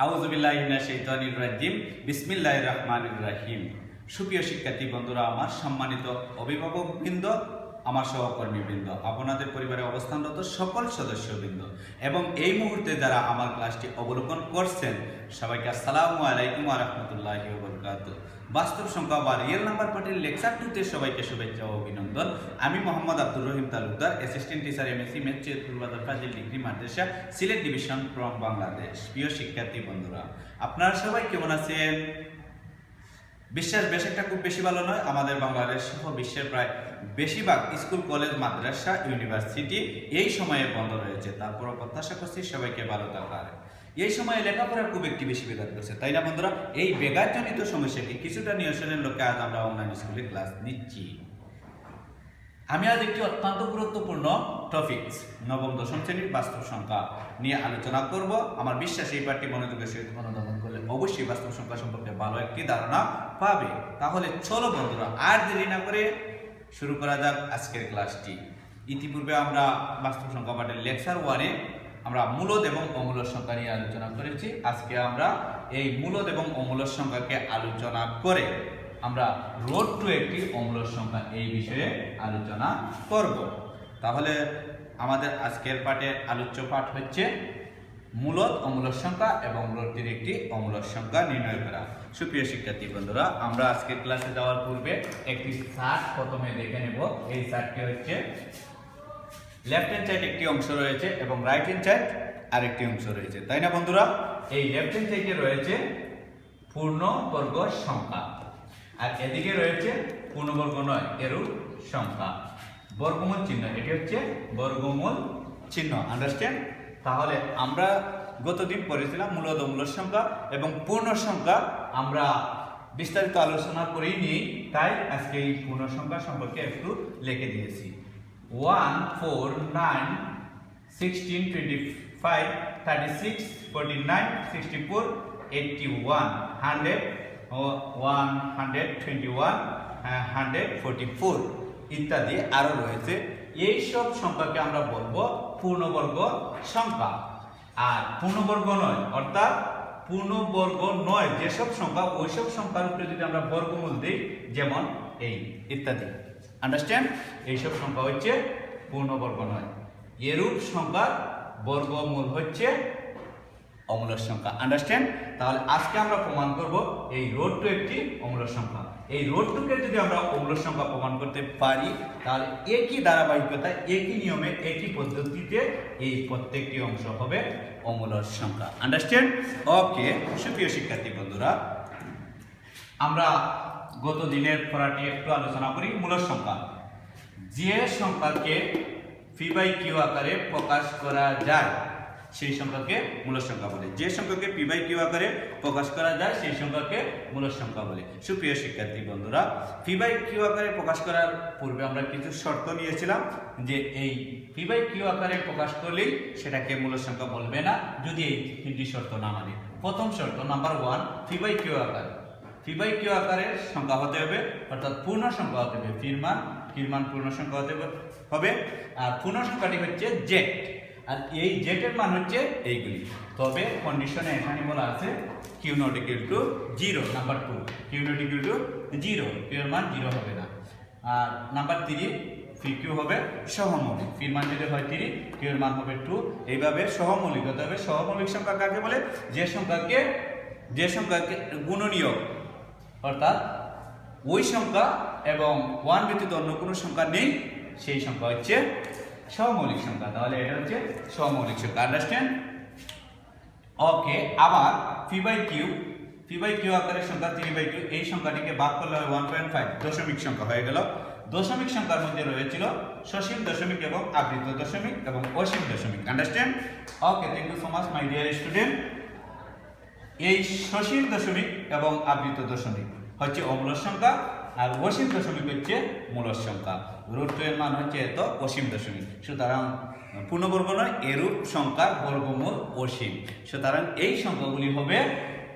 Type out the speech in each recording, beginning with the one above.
আউযুবিল্লাহি মিনাশ শাইতানির রাজিম বিসমিল্লাহির রহমানির রহিম। সুপ্রিয় শিক্ষার্থী বন্ধুরা, আমার সম্মানিত অভিভাবকবৃন্দ, আমার সহকর্মীবৃন্দ, আপনাদের পরিবারে অবস্থানরত সকল সদস্যবৃন্দ এবং এই মুহূর্তে যারা আমার ক্লাসটি অবলোকন করছেন, সবাইকে আসসালামু আলাইকুম ওয়া রাহমাতুল্লাহি ওয়া বারাকাতুহু। বাস্তব সংখ্যা বা রিয়েল নাম্বার পার্টির লেকচার 2তে সবাইকে শুভেচ্ছা ও অভিনন্দন। আমি Mohammad Abdur Rahim Talukdar, assistant teacher MSc math Chetpurbazar Fazil degree Madrasa, Sylhet division from Bangladesh. প্রিয় শিক্ষার্থী বন্ধুরা, আপনারা সবাই কেমন আছেন? বিশ্বের বেশ একটা খুব বেশি ভালো নয়, আমাদের বাংলাদেশ সহ বিশ্বের প্রায় বেশিরভাগ স্কুল, কলেজ, মাদ্রাসা, ইউনিভার্সিটি এই সময়ে বন্ধ রয়েছে। তারপরও প্রত্যাশা করছি সবাইকে ভালো থাকার। এই সময়ে লেখাপড়া খুব একটি বেশি বেগার করছে, তাই না বন্ধুরা? এই বেগারজনিত সমস্যাকে কিছুটা নিরসনের লক্ষ্যে আজ আমরা অনলাইন স্কুলে ক্লাস নিচ্ছি। আমি আজ একটি অত্যন্ত গুরুত্বপূর্ণ টপিকস নবম দশম শ্রেণীর বাস্তব সংখ্যা নিয়ে আলোচনা করব। আমার বিশ্বাস এই পাঠটি মনোযোগের সহিত অনুধাবন করলে অবশ্যই বাস্তব সংখ্যা সম্পর্কে ভালো একটি ধারণা পাবে। তাহলে চলো বন্ধুরা, আর দেরি না করে শুরু করা যাক আজকের ক্লাসটি। ইতিপূর্বে আমরা বাস্তব সংখ্যা পাঠের লেকচার 1-এ আমরা মূলদ এবং অমূলদ সংখ্যা নিয়ে আলোচনা করেছি। আজকে আমরা এই মূলদ এবং অমূলদ সংখ্যাকে আলোচনা করে আমরা রোড টু একটি অমূলদ সংখ্যা এই বিষয়ে আলোচনা করব। তাহলে আমাদের আজকের পাঠের আলোচ্য পাঠ হচ্ছে মূলদ অমূলদ সংখ্যা এবং রোডটির একটি অমূলদ সংখ্যা নির্ণয় করা। সুপ্রিয় শিক্ষার্থী বন্ধুরা, আমরা আজকের ক্লাসে যাওয়ার পূর্বে একটি চার্ট প্রথমে দেখে নেব। এই চার্টটি হচ্ছে লেফট হ্যান্ড সাইড একটি অংশ রয়েছে এবং রাইট হ্যান্ড সাইড আরেকটি অংশ রয়েছে, তাই না বন্ধুরা? এই লেফট হ্যান্ড সাইডে রয়েছে পূর্ণবর্গ সংখ্যা আর এদিকে রয়েছে পূর্ণবর্গ নয় এরূপ সংখ্যা। বর্গমূল চিহ্ন, এটি হচ্ছে বর্গমূল চিহ্ন। আন্ডারস্ট্যান্ড? তাহলে আমরা গতদিন পড়েছিলাম মূলদ অমূলদ সংখ্যা এবং পূর্ণ সংখ্যা আমরা বিস্তারিত আলোচনা করিনি, তাই আজকে এই পূর্ণ সংখ্যা সম্পর্কে একটু লিখে দিয়েছি। 1, 4, 9, 16, 25, 36, 49, 64, 81, 100, 121, 144 ইত্যাদি আরো রয়েছে। এই সব সংখ্যাকে আমরা বলবো পূর্ণবর্গ সংখ্যা। আর পূর্ণবর্গ নয়, অর্থাৎ পূর্ণবর্গ নয় যেসব সংখ্যা, ওইসব সংখ্যার উপরে যদি আমরা বর্গমূল দিই, যেমন এই ইত্যাদি। আন্ডারস্ট্যান্ড? এইসব সংখ্যা হচ্ছে পূর্ণবর্গ নয়। এরূপ সংখ্যার বর্গমূল হচ্ছে অমূলদ সংখ্যা। আন্ডারস্ট্যান্ড? তাহলে আজকে আমরা প্রমাণ করব এই রোড টু একটি অমূলদ সংখ্যা। এই রোড টুকে যদি আমরা অমূলদ সংখ্যা প্রমাণ করতে পারি, তাহলে একই ধারাবাহিকতা, একই নিয়মে, একই পদ্ধতিতে এই প্রত্যেকটি অংশ হবে অমূলদ সংখ্যা। আন্ডারস্ট্যান্ড? ওকে। সুপ্রিয় শিক্ষার্থী বন্ধুরা, আমরা গত দিনের পড়াটি একটু আলোচনা করি। মূলদ সংখ্যা, যে সংখ্যাকে p/q আকারে প্রকাশ করা যায় সেই সংখ্যাকে মূলদ সংখ্যা বলে। যে সংখ্যাকে p/q আকারে প্রকাশ করা যায় সেই সংখ্যাকে মূলদ সংখ্যা বলে। সুপ্রিয় শিক্ষার্থী বন্ধুরা, p/q আকারে প্রকাশ করার পূর্বে আমরা কিছু শর্ত নিয়েছিলাম যে এই p/q আকারে প্রকাশ করলেই সেটাকে মূলদ সংখ্যা বলবে না যদি এই তিনটি শর্ত না মানে। প্রথম শর্ত নাম্বার 1, p/q আকার। p/q আকারের সংখ্যা হতে হবে, অর্থাৎ পূর্ণ সংখ্যা হতে হবে। p মান পূর্ণ সংখ্যা হতে হবে। আর পূর্ণ সংখ্যাটি হচ্ছে z, আর এই z এর মান হচ্ছে এইগুলি। তবে কন্ডিশনে এখানে বলা আছে q not equal to 0। Number 2, q not equal to 0, q এর মান 0 হবে না। আর নাম্বার 3, pq হবে সহমৌলিক। p এর মান যদি হয় 3, q এর মান হবে 2। এইভাবে সহমৌলিক হতে হবে। সহমৌলিক সংখ্যা কাকে বলে? যে সংখ্যাকে গুণনীয়ক, অর্থাৎ ওই সংখ্যা এবং 1 ব্যতীত অন্য কোনো সংখ্যা নেই, সেই সংখ্যা হচ্ছে সহমৌলিক সংখ্যা। তাহলে এটা হচ্ছে সহমৌলিক সংখ্যা। আন্ডারস্ট্যান্ড? ওকে। আবার p/q আকারের সংখ্যা 3/2, এই সংখ্যাটিকে ভাগ করলে হয় 1.5, দশমিক সংখ্যা হয়ে গেল। দশমিক সংখ্যার মধ্যে রয়েছিল সসীম দশমিক এবং আবৃত দশমিক এবং অসীম দশমিক। Understand? Okay, thank you so much my dear student. এই সসীম দশমিক এবং আবৃত দশমিক হচ্ছে অমূলদ সংখ্যা, আর অসীম দশমিক হচ্ছে মূলদ সংখ্যা। রুট 2 এর মান হচ্ছে এত, অসীম দশমিক। সুতরাং পূর্ণবর্গ নয় এরূপ সংখ্যার বর্গমূল অসীম। সুতরাং এই সংখ্যাগুলি হবে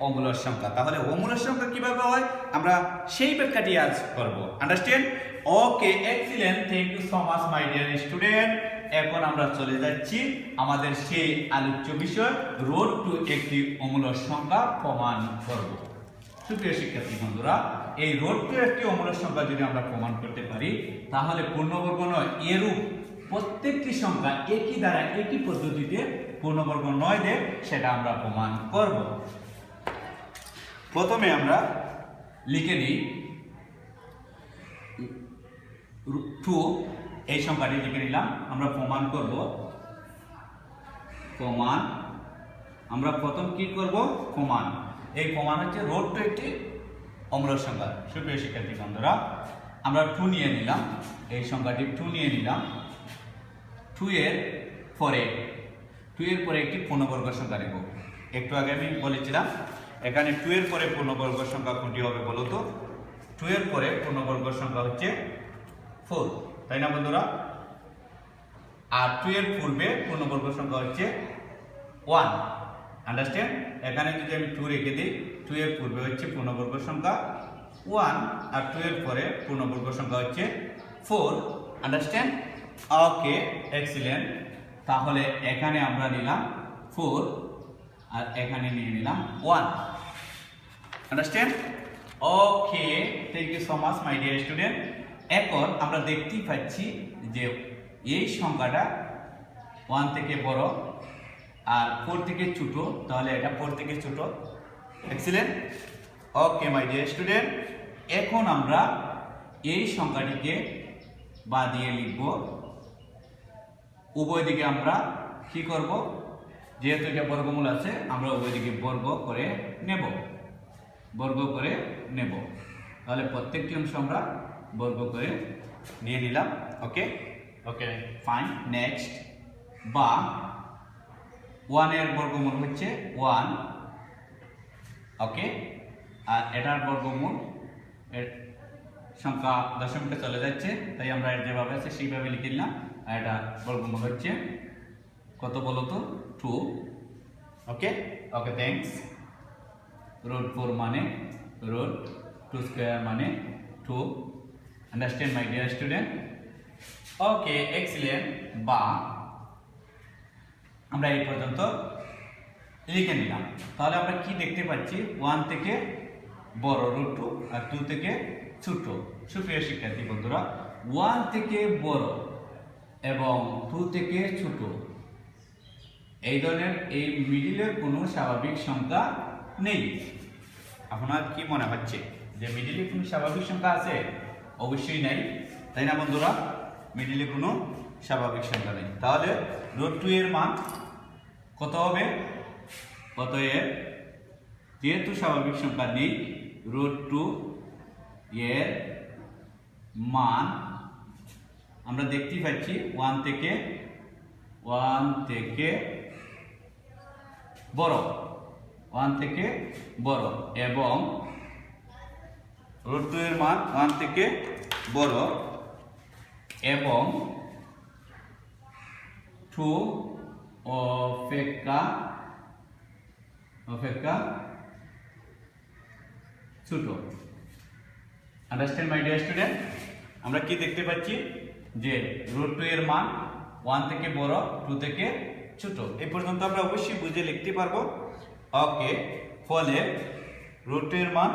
অমূলদ সংখ্যা। তাহলে অমূলদ সংখ্যা কিভাবে হয় আমরা সেই ব্যাখ্যাটি আজ করব। Understand? Okay, excellent, thank you so much my dear student. এখন আমরা চলে যাচ্ছি আমাদের সেই আলোচ্য বিষয় রুট টু একটি অমূলক সংখ্যা প্রমাণ করব। সুপ্রিয় শিক্ষার্থী বন্ধুরা, এই রুট টু একটি অমূলক সংখ্যা যদি আমরা প্রমাণ করতে পারি তাহলে পূর্ণবর্গ নয় এরূপ প্রত্যেকটি সংখ্যা একই দ্বারা একই পদ্ধতিতে পূর্ণবর্গ নয় দেয় সেটা আমরা প্রমাণ করব। প্রথমে আমরা লিখে নিই 2, এই সংখ্যাটি লিখে নিলাম। আমরা প্রমাণ করব। প্রমাণ আমরা প্রথম কি করব? প্রমাণ। এই প্রমাণ হচ্ছে রুট টু একটি অমূলক সংখ্যা। সুপ্রিয় শিক্ষার্থী বন্ধুরা, আমরা 2 নিয়ে নিলাম, এই সংখ্যাটি 2 নিয়ে নিলাম। 2 এর পরে একটি পূর্ণবর্গ সংখ্যা নেব। একটু আগে আমি বলেছিলাম এখানে 2 এর পরে পূর্ণবর্গ সংখ্যা কোনটি হবে বলো তো? 2 এর পরে পূর্ণবর্গ সংখ্যা হচ্ছে 4, তাই না বন্ধুরা? আর 2 এর পূর্বে পূর্ণবর্গ সংখ্যা হচ্ছে 1। আন্ডারস্ট্যান্ড? এখানে যদি আমি 2 রেখে দিই, 2 এর পূর্বে হচ্ছে পূর্ণবর্গ সংখ্যা 1 আর 2 এর পরে পূর্ণবর্গ সংখ্যা হচ্ছে 4। আন্ডারস্ট্যান্ড? Okay, excellent. তাহলে এখানে আমরা নিলাম 4 আর এখানে নিয়ে নিলাম 1। Understand? Okay, thank you so much my dear student. এখন আমরা দেখতেই পাচ্ছি যে এই সংখ্যাটা 1 থেকে বড় আর 4 থেকে ছোট, তাহলে এটা 4 থেকে ছোট। এক্সিলেন্ট। ওকে মাই ডিয়ার স্টুডেন্ট, এখন আমরা এই সংখ্যাটিকে বাদ দিয়ে লিখব। উভয় দিকে আমরা কি করব? যেহেতু এটা বর্গমূল আছে, আমরা উভয় দিকে বর্গ করে নেব। তাহলে প্রত্যেকটি অংশ আমরা বর্গ করে নিয়ে নিলাম। ওকে ওকে ফাইন। নেক্সট, বা 1 এর বর্গমূল হচ্ছে 1। ওকে, আর এটার বর্গমূল এর সংখ্যা দশমিকে চলে যাচ্ছে, তাই আমরা এর যেভাবে আছে সেইভাবে লিখে নিলাম। আর এটা বর্গমূল হচ্ছে কত বলো তো? 2। ওকে ওকে, থ্যাঙ্কস। √4 মানে √2 স্কয়ার মানে 2। Understand my dear student? Okay, excellent. বা আমরা এই পর্যন্ত লিখে নিলাম। তাহলে আমরা কি দেখতে পাচ্ছি? 1 থেকে বড় √2 আর 2 থেকে ছোট। সুপ্রিয় শিক্ষার্থী বন্ধুরা, 1 থেকে বড় এবং 2 থেকে ছোট এই ধরনের এই মিডিলের কোনো স্বাভাবিক সংখ্যা নেই। আপনার কি মনে হচ্ছে যে মিডিলে কোনো স্বাভাবিক সংখ্যা আছে? অবশ্যই নাই, তাই না বন্ধুরা? মিডিলে কোনো স্বাভাবিক সংখ্যা নেই। তাহলে √2 এর মান কত হবে? অতএব যেহেতু স্বাভাবিক সংখ্যা নেই, √2 এর মান আমরা দেখতেই পাচ্ছি 1 থেকে বড়, 1 থেকে বড়, এবং √2 এর মান 1 থেকে বড় এবং 2 অপেক্ষা ছোট। Understand my dear student? আমরা কি দেখতে পাচ্ছি যে √2 এর মান 1 থেকে বড়, 2 থেকে ছোট। এই পর্যন্ত আমরা অবশ্যই বুঝে লিখতে পারবো। ওকে, ফলে √2 এর মান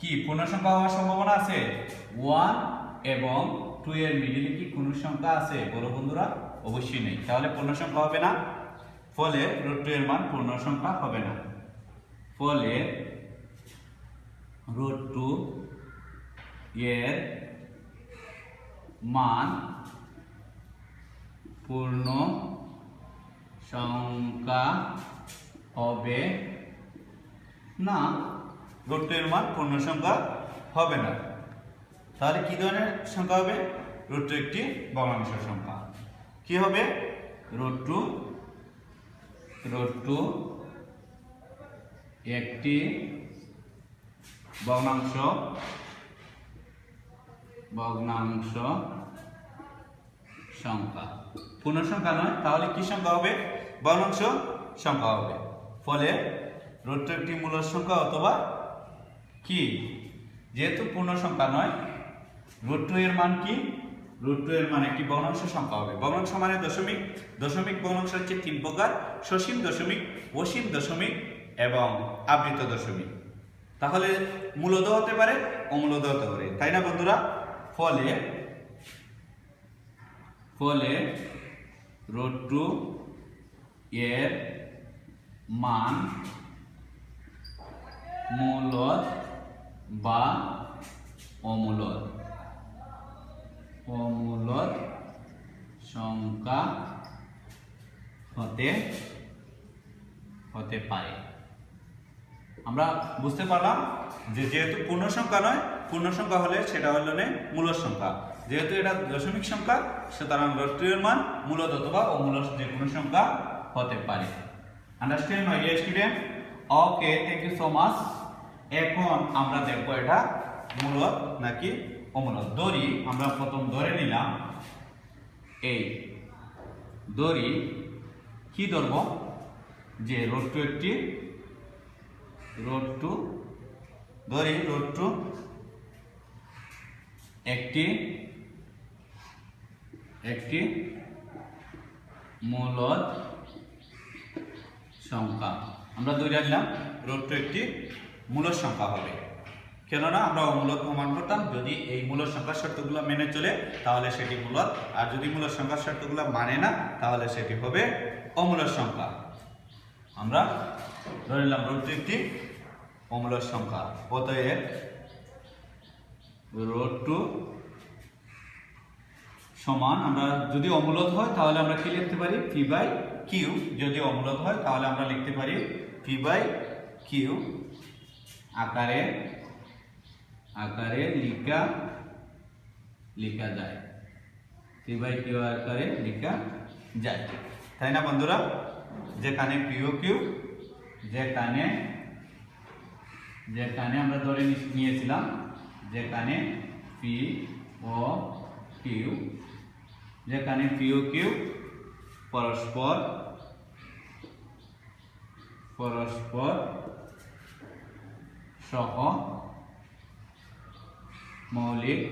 কি পূর্ণ সংখ্যা হওয়ার সম্ভাবনা আছে? 1 এবং 2 এর মিডিলে কি কোনো সংখ্যা আছে বলো বন্ধুরা? অবশ্যই নেই, তাহলে পূর্ণ সংখ্যা হবে না। ফলে √2 এর মান পূর্ণ সংখ্যা হবে না। ফলে √2 এর মান পূর্ণ সংখ্যা হবে না। √2 এর মান পূর্ণ সংখ্যা হবে না। তাহলে কি ধরনের সংখ্যা হবে? √2 একটি ভগ্নাংশ সংখ্যা। কি হবে? √2 একটি ভগ্নাংশ সংখ্যা। পূর্ণ সংখ্যা নয়, তাহলে কি সংখ্যা হবে? ভগ্নাংশ সংখ্যা হবে। ফলে √2 একটি মূলদ সংখ্যা অথবা কি? যেহেতু পূর্ণ সংখ্যা নয়, √2 এর মান কি? √2 এর মান একটি ভগ্নাংশ সংখ্যা হবে। ভগ্নাংশ মানে দশমিক। দশমিক ভগ্নাংশ হচ্ছে 3 প্রকার: সসীম দশমিক, অসীম দশমিক এবং আবৃত দশমিক। তাহলে মূলদ হতে পারে, অমূলদ হতে পারে, তাই না বন্ধুরা? ফলে √2 এর মান মূলদ বা অমূলদ সংখ্যা হতে পারে। আমরা বুঝতে পারলাম যে যেহেতু পূর্ণ সংখ্যা নয়, পূর্ণ সংখ্যা হলে সেটা হলো মূলদ সংখ্যা। যেহেতু এটা দশমিক সংখ্যা, সুতরাং √2 এর মান মূলদ অথবা অমূলদ যে কোনো সংখ্যা হতে পারে। Understand my dear student? Okay, thank you so much. এখন আমরা দেখব এটা মূলদ নাকি অমূলদ। ধরি, আমরা প্রথম ধরে নিলাম এই ধরি কি ধরব, যে √2 একটি √2 ধরি √2 একটি মূলদ সংখ্যা। আমরা ধরে নিলাম √2 একটি মূলদ সংখ্যা হবে। কেননা আমরা অমূলদ প্রমাণ করতাম, যদি এই মূলদ সংখ্যার শর্তগুলো মেনে চলে তাহলে সেটি মূলদ, আর যদি মূলদ সংখ্যার শর্তগুলো মানে না তাহলে সেটি হবে অমূলদ সংখ্যা। আমরা ধরে নিলাম √2 একটি অমূলদ সংখ্যা। অতএব √2 সমান, আমরা যদি অমূলদ হয় তাহলে আমরা কি লিখতে পারি? p/q। যদি অমূলদ হয় তাহলে আমরা লিখতে পারি p/q আকারে লেখা যায়, p/q আকারে লেখা যায়, তাই না বন্ধুরা? যেখানে p/q, যেখানে আমরা ধরে নিয়েছিলাম যেখানে p/q, যেখানে p/q পরস্পর সহমৌলিক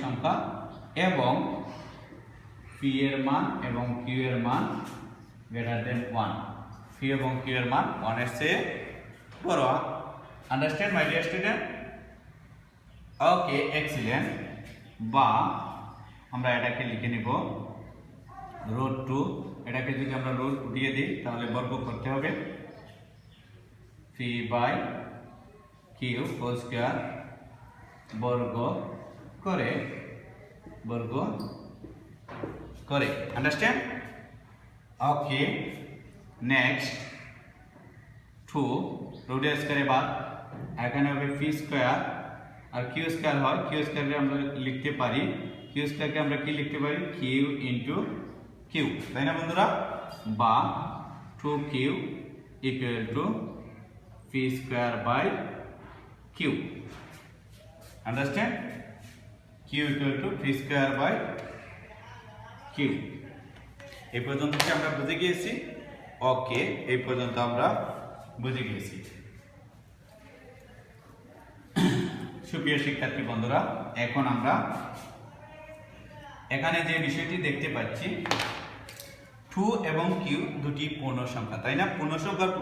সংখ্যা এবং p এর মান এবং q এর মান >1। p এবং q এর মান 1 এর চেয়ে বড়। Understand my dear student? Okay, excellent. বা আমরা এটাকে লিখে নিব √2, এটাকে যদি আমরা রুট দিয়ে দিই তাহলে বর্গ করতে হবে p/q হোল স্কয়ার, বর্গ করে। আন্ডারস্ট্যান্ড? ওকে, নেক্সট 2 √2 স্কয়ারে বাদ, এখানে হবে p স্কয়ার আর q স্কয়ার হয়, q স্কয়ারে আমরা লিখতে পারি, q স্কয়ারকে আমরা কি লিখতে পারি? q ইনটু q, তাই না বন্ধুরা? বা 2q equal to p square by q। Understand? q equal to p square by q। এই পর্যন্ত কি আমরা বুঝে গিয়েছি? ওকে, এই পর্যন্ত আমরা বুঝে গিয়েছি। সুপ্রিয় শিক্ষার্থী বন্ধুরা, এখন আমরা এখানে যে বিষয়টি দেখতে পাচ্ছি, 2 এবং q দুটি পূর্ণ সংখ্যা, তাই না? পূর্ণ সংখ্যার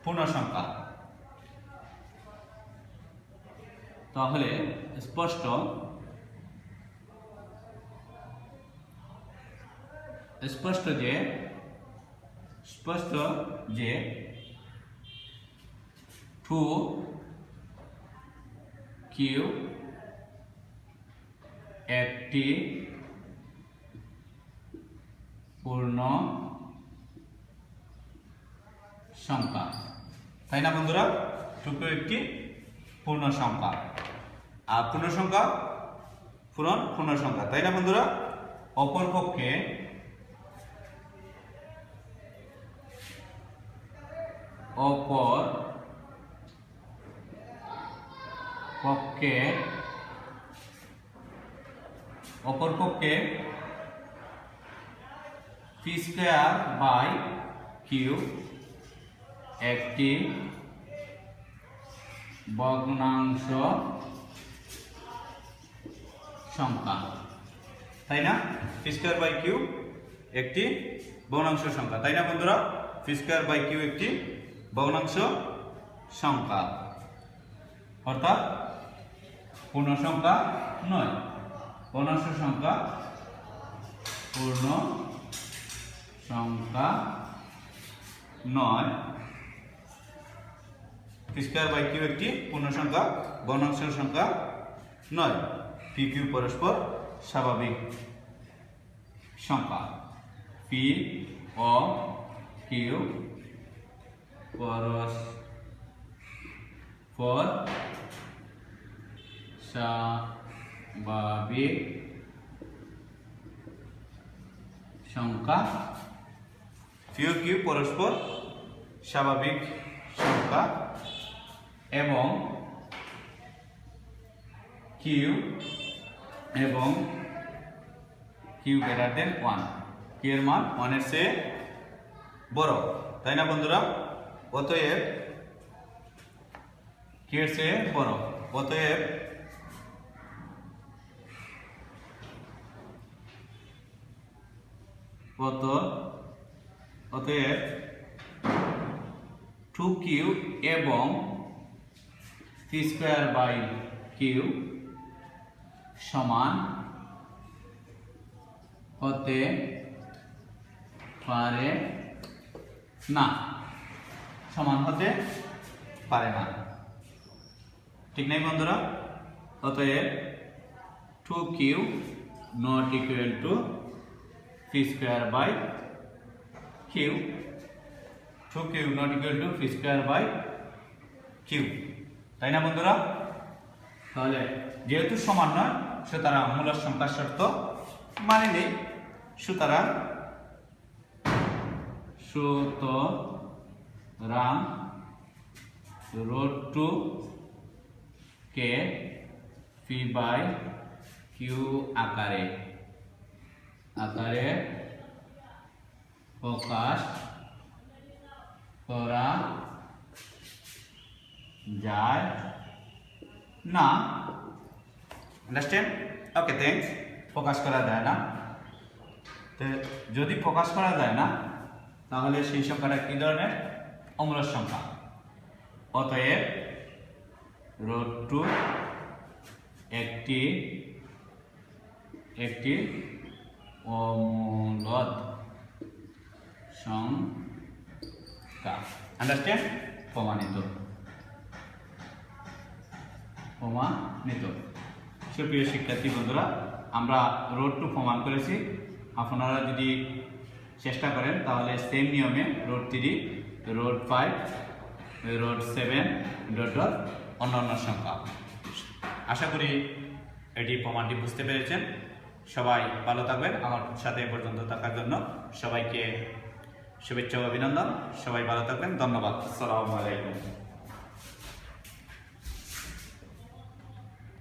পূর্ণ সংখ্যা। তাহলে স্পষ্ট যে 2q একটি পূর্ণ সংখ্যা, তাই না বন্ধুরা? 2q একটি পূর্ণ সংখ্যা, আর পূর্ণ সংখ্যা পূর্ণ সংখ্যা, তাই না বন্ধুরা? অপরপক্ষে p স্কয়ার বাই q একটি ভগ্নাংশ সংখ্যা, তাই না? পি স্কয়ার বাই কিউ একটি ভগ্নাংশ সংখ্যা, তাই না বন্ধুরা? পি স্কয়ার বাই কিউ একটি ভগ্নাংশ সংখ্যা, অর্থাৎ পূর্ণ সংখ্যা নয়। ভগ্নাংশ সংখ্যা পূর্ণ সংখ্যা নয়। পি স্কয়ার বাই কিউ একটি পূর্ণ সংখ্যা, ভগ্নাংশ সংখ্যা নয়। পি কিউ পরস্পর স্বাভাবিক সংখ্যা। পি ও কিউ পরস্পর স্বাভাবিক সংখ্যা। পি ও কিউ পরস্পর স্বাভাবিক সংখ্যা এবং কিউ গ্রেটার দেন 1। কিউ এর মান 1 এর চেয়ে বড়, তাই না বন্ধুরা? অতএব কিউ এর চেয়ে বড়, অতএব অতএব 2q এবং পি স্কয়ার বাই কিউ সমান হতে পারে না, সমান হতে পারে না, ঠিক নাই বন্ধুরা? অতএব 2q not equal to P square by Q, 2q not equal to P square by Q, তাই না বন্ধুরা? তাহলে যেহেতু সমান নয়, সুতরাং মূলদ সংখ্যার শর্ত মানে নেই। সুতরাং রুট 2 কে পি বাই কিউ আকারে প্রকাশ করা যায় না। আন্ডারস্ট্যান্ড? ওকে, থ্যাঙ্কস। প্রকাশ করা যায় না, তো যদি প্রকাশ করা যায় না তাহলে সেই সংখ্যাটা কি ধরনের? অমূলদ সংখ্যা। অতএব রুট 2 একটি অমূলদ সংখ্যা। আন্ডারস্ট্যান্ড? প্রমাণিত। সুপ্রিয় শিক্ষার্থী বন্ধুরা, আমরা রুট 2 প্রমাণ করেছি। আপনারা যদি চেষ্টা করেন তাহলে সেম নিয়মে রুট 3, রুট 5, রুট 7 ডট অন্যান্য সংখ্যা। আশা করি এটি প্রমাণটি বুঝতে পেরেছেন। সবাই ভালো থাকবেন। আমার সাথে এ পর্যন্ত থাকার জন্য সবাইকে শুভেচ্ছা ও অভিনন্দন। সবাই ভালো থাকবেন। ধন্যবাদ। আসসালামু আলাইকুম।